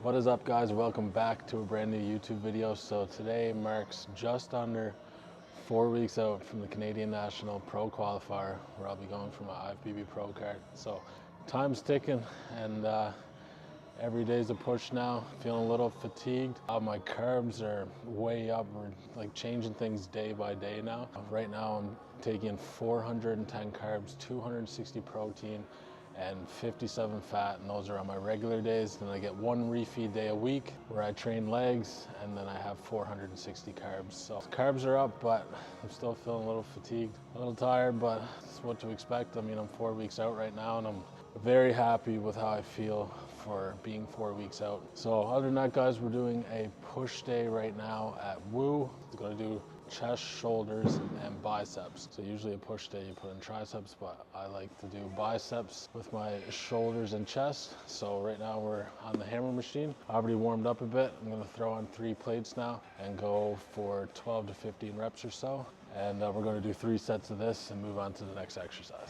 What is up, guys? Welcome back to a brand new YouTube video. So today marks just under 4 weeks out from the Canadian National Pro Qualifier, where I'll be going for my IFBB Pro card. So time's ticking, and every day's a push now. Feeling a little fatigued. My carbs are way up. We're like changing things day by day now. Right now I'm taking 410 carbs, 260 protein, and 57 fat, and those are on my regular days. Then I get one refeed day a week where I train legs, and then I have 460 carbs. So carbs are up, but I'm still feeling a little fatigued, a little tired, but it's what to expect. I mean, I'm 4 weeks out right now, and I'm very happy with how I feel for being 4 weeks out. So other than that, guys, we're doing a push day right now at Woo. It's gonna do chest, shoulders, and biceps. So usually a push day you put in triceps, but I like to do biceps with my shoulders and chest. So right now we're on the hammer machine. I already warmed up a bit. I'm gonna throw on 3 plates now and go for 12 to 15 reps or so. And we're gonna do 3 sets of this and move on to the next exercise.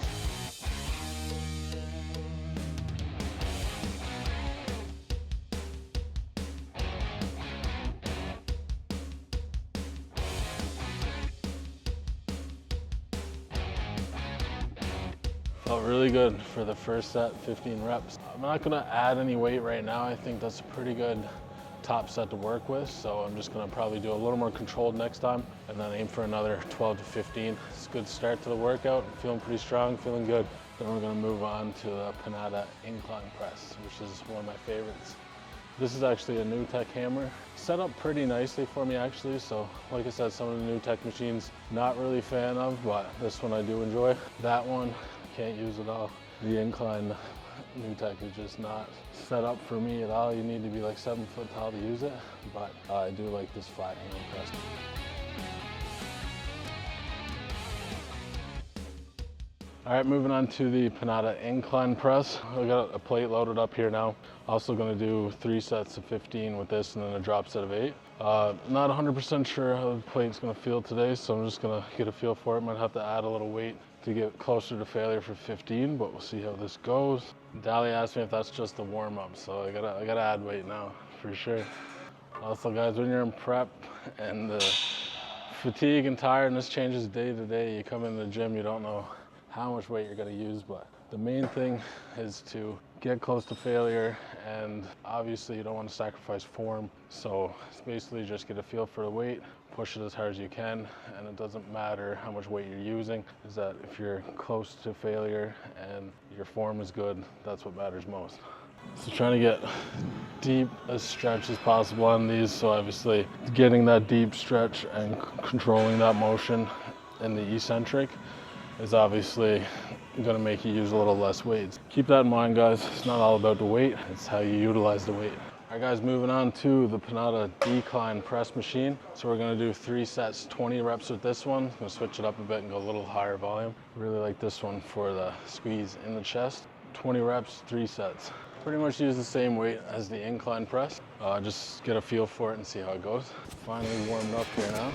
Felt really good for the first set, 15 reps. I'm not gonna add any weight right now. I think that's a pretty good top set to work with. So I'm just gonna probably do a little more controlled next time and then aim for another 12 to 15. It's a good start to the workout. I'm feeling pretty strong, feeling good. Then we're gonna move on to the Panada incline press, which is one of my favorites. This is actually a new tech hammer. Set up pretty nicely for me actually. So like I said, some of the new tech machines, not really a fan of, but this one I do enjoy. That one, can't use it all. The incline new tech is just not set up for me at all. You need to be like 7 foot tall to use it, but I do like this flat handle press. All right, moving on to the Panada incline press. I got a plate loaded up here now. Also gonna do 3 sets of 15 with this and then a drop set of 8. Not 100% sure how the plate's gonna feel today, so I'm just gonna get a feel for it. Might have to add a little weight to get closer to failure for 15, but we'll see how this goes. Dali asked me if that's just a warm up, so I gotta add weight now for sure. Also, guys, when you're in prep and the fatigue and tiredness changes day to day, you come in the gym, you don't know how much weight you're gonna use, but the main thing is to get close to failure, and obviously you don't want to sacrifice form. So it's basically just get a feel for the weight, push it as hard as you can, and it doesn't matter how much weight you're using. Is that if you're close to failure and your form is good, that's what matters most. So trying to get deep as stretch as possible on these. So obviously getting that deep stretch and controlling that motion in the eccentric is obviously going to make you use a little less weight. Keep that in mind, guys. It's not all about the weight, it's how you utilize the weight. All right, guys, moving on to the Panada decline press machine. So we're going to do 3 sets, 20 reps with this one. I'm going to switch it up a bit and go a little higher volume. Really like this one for the squeeze in the chest. 20 reps, 3 sets. Pretty much use the same weight as the incline press. Just get a feel for it and see how it goes. Finally warmed up here now.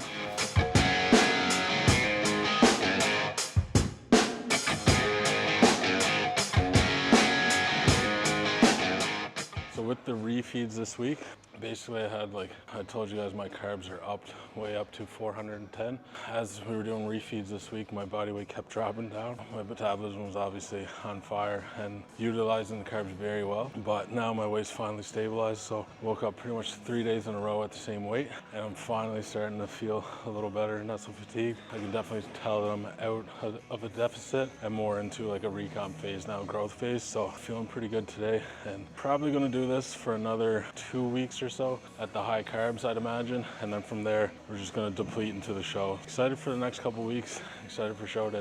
With the refeeds this week, basically I had, like I told you guys, my carbs are up, way up to 410. As we were doing refeeds this week, my body weight kept dropping down. My metabolism was obviously on fire and utilizing the carbs very well, but now my weight's finally stabilized. So woke up pretty much 3 days in a row at the same weight, and I'm finally starting to feel a little better, not so fatigued. I can definitely tell that I'm out of a deficit and more into like a recomp phase now, growth phase. So feeling pretty good today, and probably gonna do this for another 2 weeks or so at the high carbs, I'd imagine, and then from there we're just going to deplete into the show. Excited for the next couple weeks, excited for show day.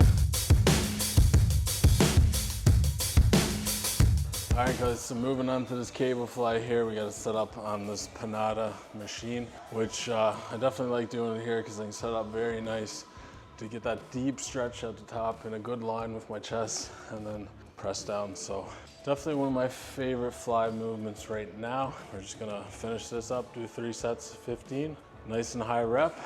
All right, guys, so moving on to this cable fly here, we got to set up on this Panada machine, which I definitely like doing it here because I can set up very nice to get that deep stretch at the top in a good line with my chest and then press down. So definitely one of my favorite fly movements right now. We're just gonna finish this up, do 3 sets, 15. Nice and high rep,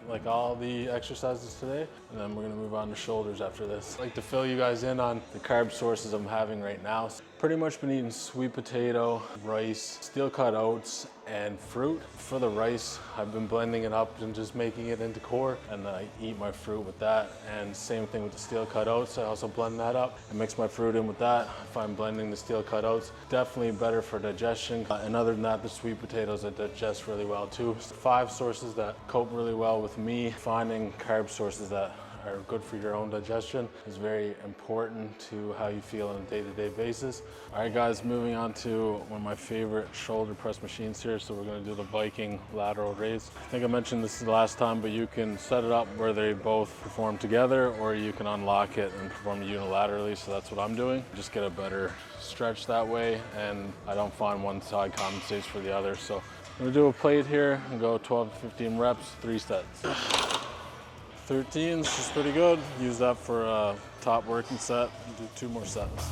like all the exercises today. And then we're gonna move on to shoulders after this. I'd like to fill you guys in on the carb sources I'm having right now. Pretty much been eating sweet potato, rice, steel cut oats, and fruit. For the rice, I've been blending it up and just making it into core, and I eat my fruit with that. And same thing with the steel cut oats. I also blend that up and mix my fruit in with that. If I'm blending the steel cut oats, definitely better for digestion. And other than that, the sweet potatoes that digest really well too. 5 sources that cope really well with me. Finding carb sources that are good for your own digestion is very important to how you feel on a day-to-day basis. All right guys, moving on to one of my favorite shoulder press machines here. So we're gonna do the Viking lateral raise. I think I mentioned this the last time, but you can set it up where they both perform together, or you can unlock it and perform unilaterally. So that's what I'm doing. Just get a better stretch that way, and I don't find one side compensates for the other. So I'm gonna do a plate here and go 12 to 15 reps, 3 sets. 13s is pretty good. Use that for a top working set. Do 2 more sets.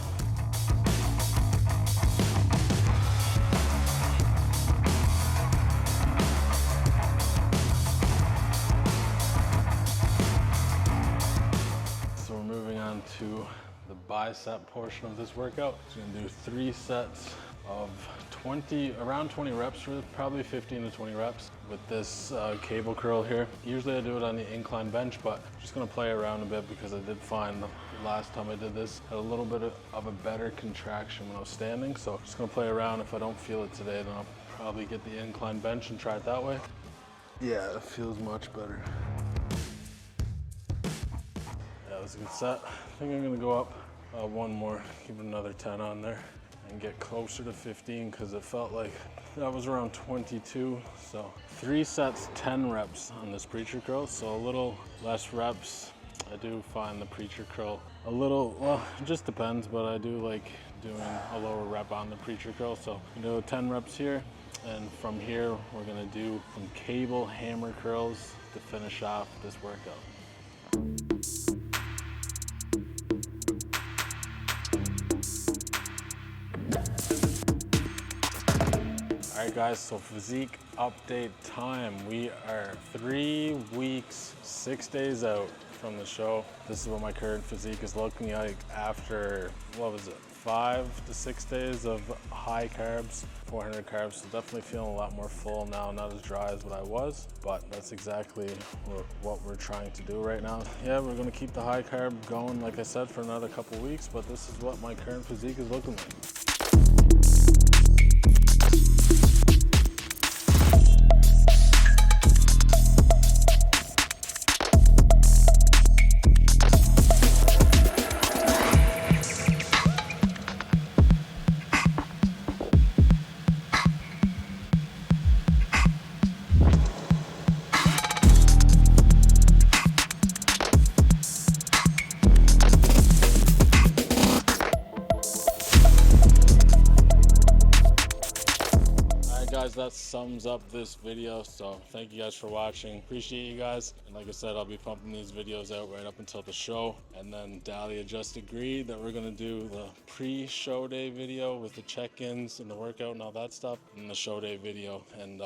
So we're moving on to the bicep portion of this workout. So we're gonna do 3 sets of around 20 reps, probably 15 to 20 reps with this cable curl here. Usually I do it on the incline bench, but I'm just gonna play around a bit because I did find the last time I did this, had a little bit of a better contraction when I was standing. So I'm just gonna play around. If I don't feel it today, then I'll probably get the incline bench and try it that way. Yeah, it feels much better. Yeah, that was a good set. I think I'm gonna go up one more, give it another 10 on there, and get closer to 15 because it felt like that was around 22. So 3 sets, 10 reps on this preacher curl. So a little less reps. I do find the preacher curl a little, well, it just depends, but I do like doing a lower rep on the preacher curl. So I'm gonna do 10 reps here. And from here, we're gonna do some cable hammer curls to finish off this workout. All right guys, so physique update time. We are 3 weeks, 6 days out from the show. This is what my current physique is looking like after, what was it, 5 to 6 days of high carbs, 400 carbs. So definitely feeling a lot more full now, not as dry as what I was, but that's exactly what we're trying to do right now. Yeah, we're gonna keep the high carb going, like I said, for another couple weeks, but this is what my current physique is looking like. Guys, that sums up this video. So thank you guys for watching. Appreciate you guys. And like I said, I'll be pumping these videos out right up until the show. And then Dahlia just agreed that we're gonna do the pre-show day video with the check-ins and the workout and all that stuff, and the show day video. And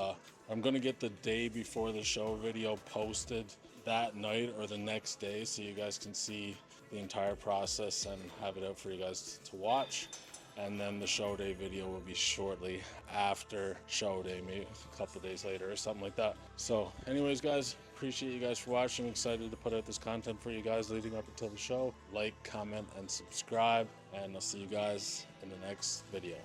I'm gonna get the day before the show video posted that night or the next day, so you guys can see the entire process and have it out for you guys to watch. And then the show day video will be shortly after show day, maybe a couple of days later or something like that. So anyways guys, appreciate you guys for watching. Excited to put out this content for you guys leading up until the show. Like, comment, and subscribe, and I'll see you guys in the next video.